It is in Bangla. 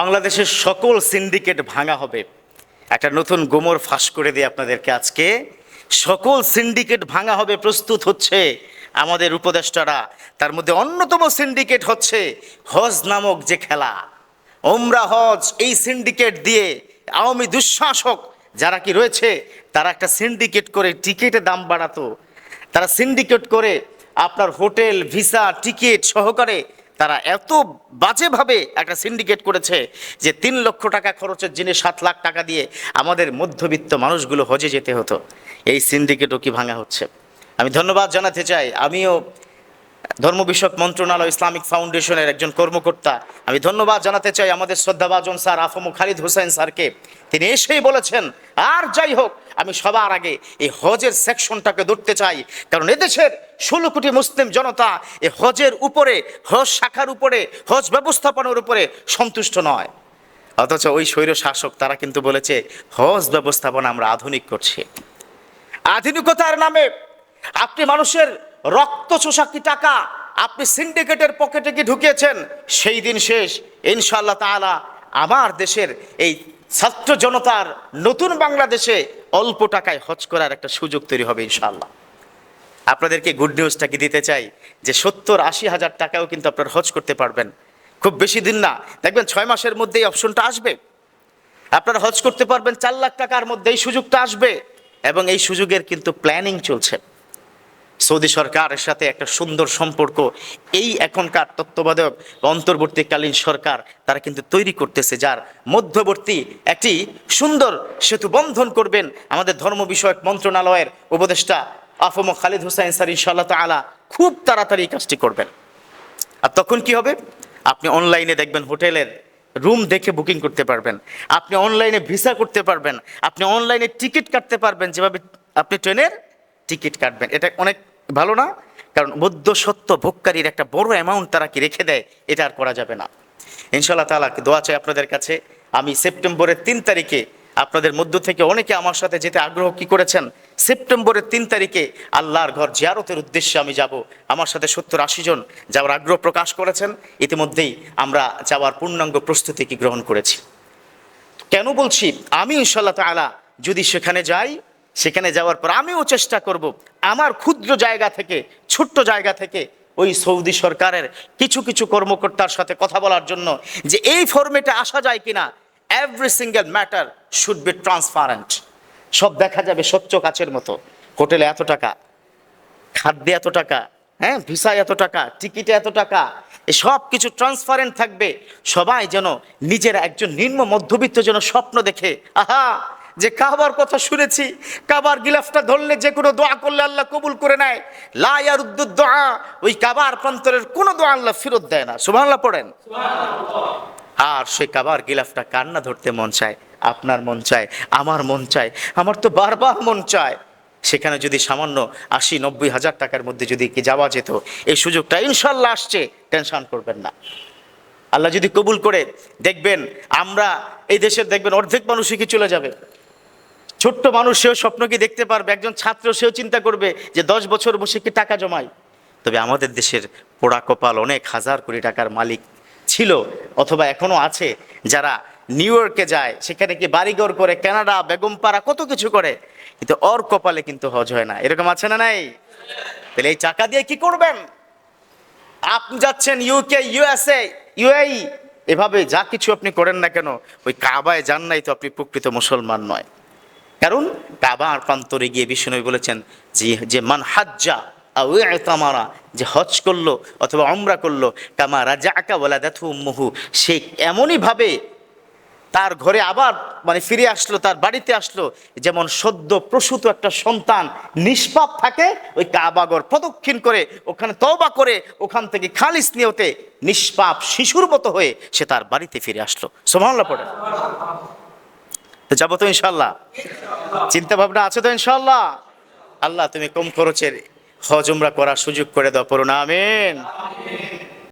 বাংলাদেশের সকল সিন্ডিকেট ভাঙা হবে। একটা নতুন গোমর ফাঁস করে দিয়ে আপনাদেরকে আজকে সকল সিন্ডিকেট ভাঙা হবে, প্রস্তুত হচ্ছে আমাদের উপদেষ্টারা। তার মধ্যে অন্যতম সিন্ডিকেট হচ্ছে হজ নামক যে খেলা, ওমরা হজ। এই সিন্ডিকেট দিয়ে আওয়ামী দুঃশাসক যারা কি রয়েছে তারা একটা সিন্ডিকেট করে টিকিটের দাম বাড়াতো, তারা সিন্ডিকেট করে আপনার হোটেল ভিসা টিকিট সহকারে তারা এত বাজেভাবে একটা সিন্ডিকেট করেছে যে 3 লক্ষ টাকা খরচের জিনিস 7 লাখ টাকা দিয়ে আমাদের মধ্যবিত্ত মানুষগুলো হজে যেতে হতো। এই সিন্ডিকেটও কি ভাঙা হচ্ছে? আমি ধন্যবাদ জানাতে চাই, আমিও ধর্ম বিষয়ক মন্ত্রণালয় ইসলামিক ফাউন্ডেশনের একজন কর্মকর্তা, আমি ধন্যবাদ জানাতে চাই আমাদের শ্রদ্ধাভাজন স্যার আফম খালিদ হোসেন স্যারকে। তিনি এসেই বলেছেন, আর যাই হোক আমি সবার আগে এই হজের সেকশনটাকে ধরতে চাই, কারণ এদেশের 16 কোটি মুসলিম জনতা এই হজের উপরে, হজ শাখার উপরে, হজ ব্যবস্থাপনার উপরে সন্তুষ্ট নয়। অথচ ওই স্বৈর শাসক তারা কিন্তু বলেছে হজ ব্যবস্থাপনা আমরা আধুনিক করছি। আধুনিকতার নামে আপনি মানুষের রক্ত চোষা কি টাকা আপনি সিন্ডিকেটের পকেটে কি ঢুকিয়েছেন, সেই দিন শেষ। ইনশাআল্লাহ তাআলা আমার দেশের এই ছাত্র জনতার নতুন বাংলাদেশে অল্প টাকায় হজ করার একটা সুযোগ তৈরি হবে ইনশাআল্লাহ। আপনাদেরকে গুড নিউজটা কি দিতে চাই যে 70-80 হাজার টাকাও কিন্তু আপনারা হজ করতে পারবেন। খুব বেশি দিন না, দেখবেন 6 মাসের মধ্যে এই অপশনটা আসবে, আপনারা হজ করতে পারবেন 4 লাখ টাকার মধ্যে এই সুযোগটা আসবে। এবং এই সুযোগের কিন্তু প্ল্যানিং চলছে। সৌদি সরকারের সাথে একটা সুন্দর সম্পর্ক এই এখনকার তত্ত্বাবধায়ক অন্তর্বর্তীকালীন সরকার তারা কিন্তু তৈরি করতেছে, যার মধ্যবর্তী একটি সুন্দর সেতু বন্ধন করবেন আমাদের ধর্ম বিষয়ক মন্ত্রণালয়ের উপদেষ্টা আফম খালিদ হোসেন স্যার। ইনশাআল্লাহ তাআলা খুব তাড়াতাড়ি এই কাজটি করবেন। আর তখন কি হবে, আপনি অনলাইনে দেখবেন হোটেলের রুম দেখে বুকিং করতে পারবেন, আপনি অনলাইনে ভিসা করতে পারবেন, আপনি অনলাইনে টিকিট কাটতে পারবেন, যেভাবে আপনি ট্রেনের টিকিট কাটবেন। এটা অনেক ভালো না? কারণ মধ্যস্বত্ব ভোগকারীর একটা বড় অ্যামাউন্ট তারা কি রেখে দেয়, এটা আর করা যাবে না। ইনশাআল্লাহ তাআলা দোয়া চাই আপনাদের কাছে। আমি সেপ্টেম্বরের 3 তারিখে আপনাদের মধ্য থেকে অনেকে আমার সাথে যেতে আগ্রহ কি করেছেন, সেপ্টেম্বরের 3 তারিখে আল্লাহর ঘর জিয়ারতের উদ্দেশ্যে আমি যাব। আমার সাথে 70-80 জন যাওয়ার আগ্রহ প্রকাশ করেছেন। ইতিমধ্যেই আমরা যাওয়ার পূর্ণাঙ্গ প্রস্তুতি কি গ্রহণ করেছি। কেন বলছি, আমি ইনশাআল্লাহ তাআলা যদি সেখানে যাই, সেখানে যাওয়ার পর আমিও চেষ্টা করব আমার ক্ষুদ্র জায়গা থেকে, ছোট্ট জায়গা থেকে ওই সৌদি সরকারের কিছু কিছু কর্মকর্তার সাথে কথা বলার জন্য যে এই ফরম্যাটে আসা যায় কিনা। Every single matter should be transparent. সব দেখা যাবে স্বচ্ছ কাচের মতো। হোটেলে এত টাকা, খাদ্যে এত টাকা, হ্যাঁ ভিসায় এত টাকা, টিকিটে এত টাকা, সব কিছু ট্রান্সপারেন্ট থাকবে। সবাই যেন নিজের একজন নিম্ন মধ্যবিত্ত যেন স্বপ্ন দেখে, আহা যে কাবার কথা শুনেছি, কাবার গিলাফটা ধরলে যে কোনো দোয়া করলে আল্লাহ কবুল করে নেয়। লা ইয়ারুদ্দুদ দুআ, ওই কাবার প্রান্তরের কোনো দোয়া আল্লাহ ফেরত দেয় না। সুবহানাল্লাহ পড়েন। আর সেই কাবার গিলাফটা কার না ধরতে মন চায়? আপনার মন চায়, আমার মন চায়, আমার তো বারবার মন চায়। সেখানে যদি সামান্য 80-90 হাজার টাকার মধ্যে যদি কি যাওয়া যেত, এই সুযোগটা ইনশাল্লাহ আসছে, টেনশন করবেন না। আল্লাহ যদি কবুল করে, দেখবেন আমরা এই দেশের দেখবেন অর্ধেক মানুষই কি চলে যাবে। ছোট্ট মানুষ সেও স্বপ্ন কি দেখতে পারবে, একজন ছাত্র সেও চিন্তা করবে যে 10 বছর বসে কি টাকা জমায়। তবে আমাদের দেশের পোড়া কপাল অনেক হাজার কোটি টাকার মালিক ছিল অথবা এখনো আছে, যারা নিউ ইয়র্কে যায়, সেখানে কি বাড়িঘর করে, কানাডা বেগমপাড়া কত কিছু করে, কিন্তু ওর কপালে কিন্তু হজ হয় না। এরকম আছে না নাই? তাহলে এই টাকা দিয়ে কি করবেন? আপনি যাচ্ছেন ইউকে, ইউএসএ, ইউএই, এভাবে যা কিছু আপনি করেন না কেন, ওই কাবায় যান নাই তো আপনি প্রকৃত মুসলমান নয়। কারণ কাবার প্রান্তরে গিয়ে বিষ্ণু বলেছেন যে মান হাজ্জা আও ইতামারা, যে হজ করলো অথবা উমরা করলো, কামা রাজাআকা ওয়ালাদাতহু উম্মুহু, সে এমনই ভাবে তার ঘরে আবার মানে ফিরে আসলো, তার বাড়িতে আসলো, যেমন সদ্য প্রসূত একটা সন্তান নিষ্পাপ থাকে, ওই কাবাগর প্রদক্ষিণ করে ওখানে তওবা করে ওখান থেকে খালিস নিয়তে নিষ্পাপ শিশুর মতো হয়ে সে তার বাড়িতে ফিরে আসলো। সুবহানাল্লাহ পড়ে। তো যাবো তো ইনশাল্লাহ? চিন্তা ভাবনা আছে তো ইনশাল্লাহ? আল্লাহ তুমি কম খরচের হজ উমরা করার সুযোগ করে দাও, পড়ুন আমিন।